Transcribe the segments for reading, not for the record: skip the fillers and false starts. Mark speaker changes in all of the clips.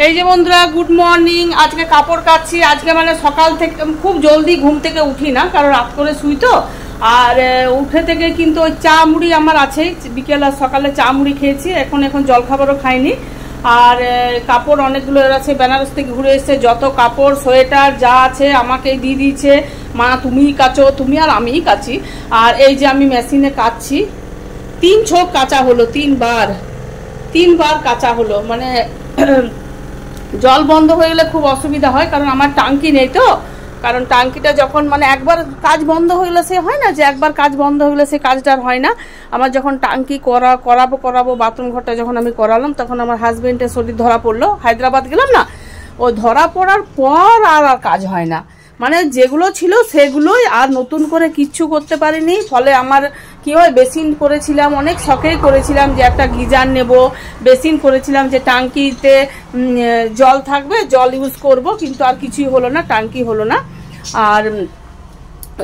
Speaker 1: এই যে বন্ধুরা গুড মর্নিং। আজকে কাপড় কাচ্ছি। আজকে মানে সকাল থেকে খুব জলদি ঘুম থেকে উঠি না, কারণ রাত করে শুই তো। আর উঠে থেকে কিন্তু ওই চা মুড়ি আমার আছেই, বিকেল আর সকালে চা মুড়ি খেয়েছি। এখন জলখাবারও খাইনি। আর কাপড় অনেকগুলো আছে, বেনারস থেকে ঘুরে এসছে, যত কাপড় সোয়েটার যা আছে আমাকেই দিয়ে দিয়েছে, মা তুমিই কাচো, তুমি আর আমিই কাচি। আর এই যে আমি মেশিনে কাচ্ছি, 3 ছোপ কাচা হলো, 3বার কাচা হলো। মানে জল বন্ধ হয়ে গেলে খুব অসুবিধা হয়, কারণ আমার টাঙ্কি নেই তো। কারণ টাঙ্কিটা যখন মানে একবার কাজ বন্ধ হয়ে গেলে সে হয় না যে একবার কাজ বন্ধ হয়ে গেলে সে কাজটা আর হয় না। আমার যখন টাঙ্কি করাবো বাথরুম ঘরটা যখন আমি করালাম, তখন আমার হাজবেন্ডের শরীর ধরা পড়লো। হায়দ্রাবাদ গেলাম না, ও ধরা পড়ার পর আর কাজ হয় না। মানে যেগুলো ছিল সেগুলোই, আর নতুন করে কিচ্ছু করতে পারিনি। ফলে আমার কি হয়, বেসিন করেছিলাম, অনেক শখেই করেছিলাম যে একটা গিজার নেব, বেসিন করেছিলাম যে টাঙ্কিতে জল থাকবে, জল ইউজ করব, কিন্তু আর কিছুই হলো না, টাঙ্কি হলো না। আর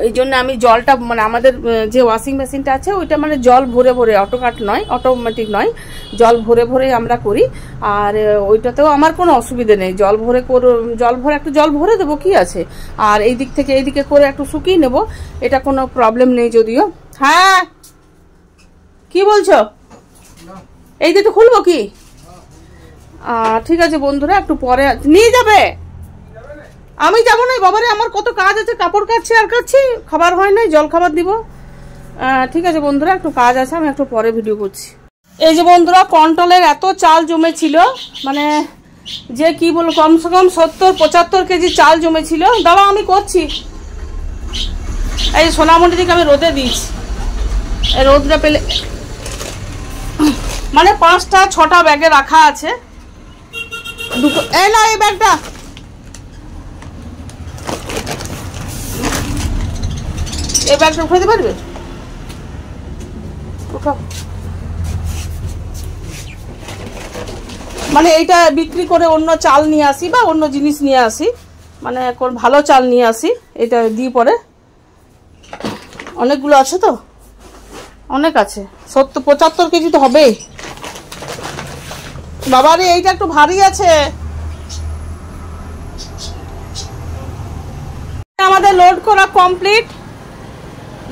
Speaker 1: এই জন্য আমি জলটা মানে আমাদের যে ওয়াশিং মেশিনটা আছে ওইটা মানে জল ভরে ভরে, অটোকাট নয়, অটোমেটিক নয়, জল ভরে ভরে আমরা করি। আর ওইটাতেও আমার কোনো অসুবিধা নেই, জল ভরে একটু জল ভরে দেবো, কি আছে। আর এই দিক থেকে এইদিকে করে একটু শুকিয়ে নেব, এটা কোনো প্রবলেম নেই যদিও। হ্যাঁ কি বলছো, এই দিকে খুলবো কি? ঠিক আছে বন্ধুরা, একটু পরে নিয়ে যাবে। আমি যাবো না বাবারে, আমার কত কাজ আছে, কাপড় কাচ্ছি আর কাচ্ছি, খাবার হয় নাই, জল খাবার দিব। ঠিক আছে বন্ধুরা, একটু কাজ আছে, আমি একটু পরে ভিডিও করছি। এই যে বন্ধুরা, কন্ট্রোলের এত চাল জমেছিল, মানে যে কি বলবো, কমসে কম 70-75 কেজি চাল জমেছিল। দাঁড়াও আমি করছি। এই সোনামণিদিকে আমি রোদে দিয়েছি, এই রোদটা পেলে মানে 5টা-6টা ব্যাগে রাখা আছে। দুটো এই না, এই ব্যাগটা উঠাতে পারবে? মানে এইটা বিক্রি করে অন্য চাল নিয়ে আসি বা অন্য জিনিস নিয়ে আসি, মানে ভালো চাল নিয়ে আসি, এটা দিয়ে পরে। অনেকগুলো আছে তো, অনেক আছে, 70-75 কেজি তো হবেই। বাবারে এইটা একটু ভারী আছে। আমাদের লোড করা কমপ্লিট,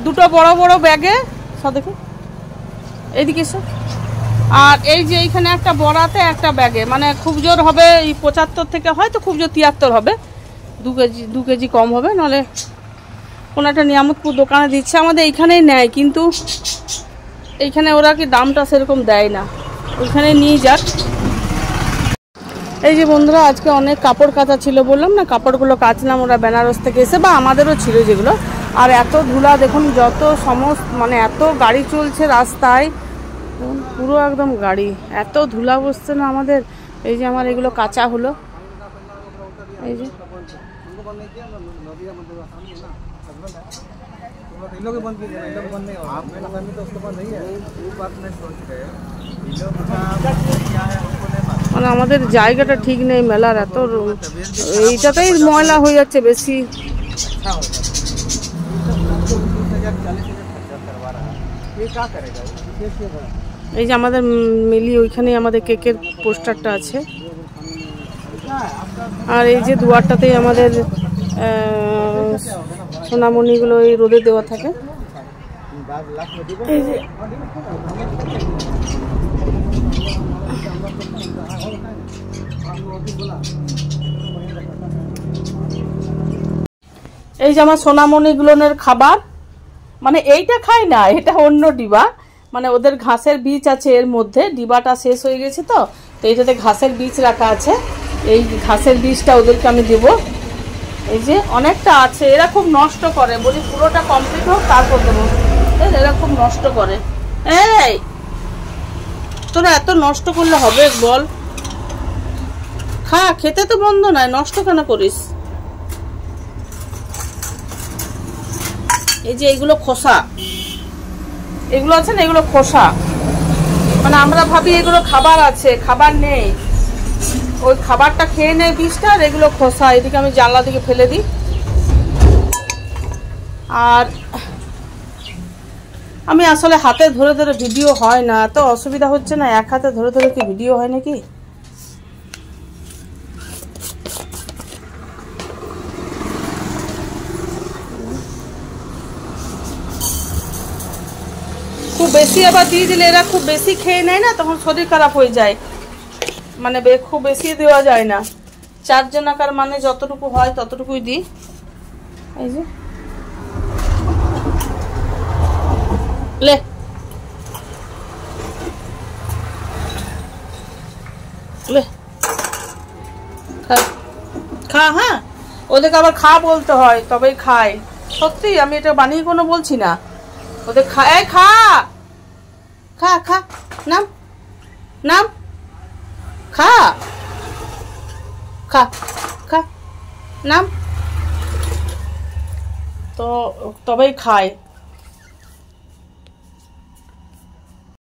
Speaker 1: দুটো বড় বড় ব্যাগে সব দেখো, এইদিকে এসো। আর এই যে এইখানে একটা বড়াতে একটা ব্যাগে, মানে খুব জোর হবে 75 থেকে, হয়তো খুব জোর 73 হবে, 2 কেজি কম হবে। নাহলে কোনো একটা নিয়ামতপুর দোকানে দিচ্ছে, আমাদের এইখানেই নেয়, কিন্তু এইখানে ওরা কি দামটা সেরকম দেয় না, ওইখানে নিয়ে যাক। এই যে বন্ধুরা, আজকে অনেক কাপড় কাচা ছিল, বললাম না, কাপড়গুলো কাচলাম, ওরা বেনারস থেকে এসে, বা আমাদেরও ছিল যেগুলো। আর এত ধুলা দেখুন, যত মানে এত গাড়ি চলছে রাস্তায়, পুরো একদম গাড়ি, এত ধুলা বসছে না আমাদের। এই যে আমার এগুলো কাঁচা হলো, এই যে মানে আমাদের জায়গাটা ঠিক নেই মেলার, এত এইটাতেই ময়লা হয়ে যাচ্ছে বেশি। এই যে আমাদের মিলি, ওইখানেই আমাদের কেকের পোস্টারটা আছে। আর এই যে দুয়ারটাতেই আমাদের সোনামণিগুলো এই রোদে দেওয়া থাকে। এই যে আমার সোনামণিগুলোর খাবার, মানে এইটা খাই না, এটা অন্য ডিবা, মানে ওদের ঘাসের বীজ আছে এর মধ্যে, ডিবাটা শেষ হয়ে গেছে তো এইটাতে ঘাসের বীজ রাখা আছে, এই ঘাসের বীজটা ওদেরকে আমি দেব। এই যে অনেকটা আছে, এরা খুব নষ্ট করে, বলি পুরোটা কমপ্লিট হোক তারপর দেবো। এরা খুব নষ্ট করে। এই তোরা এত নষ্ট করলে হবে বল? খা, খেতে তো বন্ধ নয়, নষ্ট কেন করিস? এই যে এইগুলো খোসা, এগুলো আছে না, এগুলো খোসা, মানে আমরা ভাবি এগুলো খাবার আছে, খাবার নেই, ওই খাবারটা খেয়ে নেয় বীজটা, আর এগুলো খোসা। এদিকে আমি জানলা দিকে ফেলে দিই। আর আমি আসলে হাতে ধরে ধরে ভিডিও হয় না, তো অসুবিধা হচ্ছে না, এক হাতে ধরে ধরে কি ভিডিও হয় নাকি? বেশি আবার দিয়ে দিলে এরা খুব বেশি খেয়ে নেয় না, তখন শরীর খারাপ হয়ে যায়। মানে খুব বেশি দেওয়া যায় না, 4 জনাকার মানে যতটুকু হয় ততটুকুই দিই। এই যে লে লে খা খা, হ্যাঁ ওদেরকে আবার খা বলতে হয় তবেই খায়। সত্যি আমি এটা বানিয়ে কোনো বলছি না, ওদের খা, এই খা খা খা, নাম নাম, খা খা খা, নাম, তো তবেই খায়।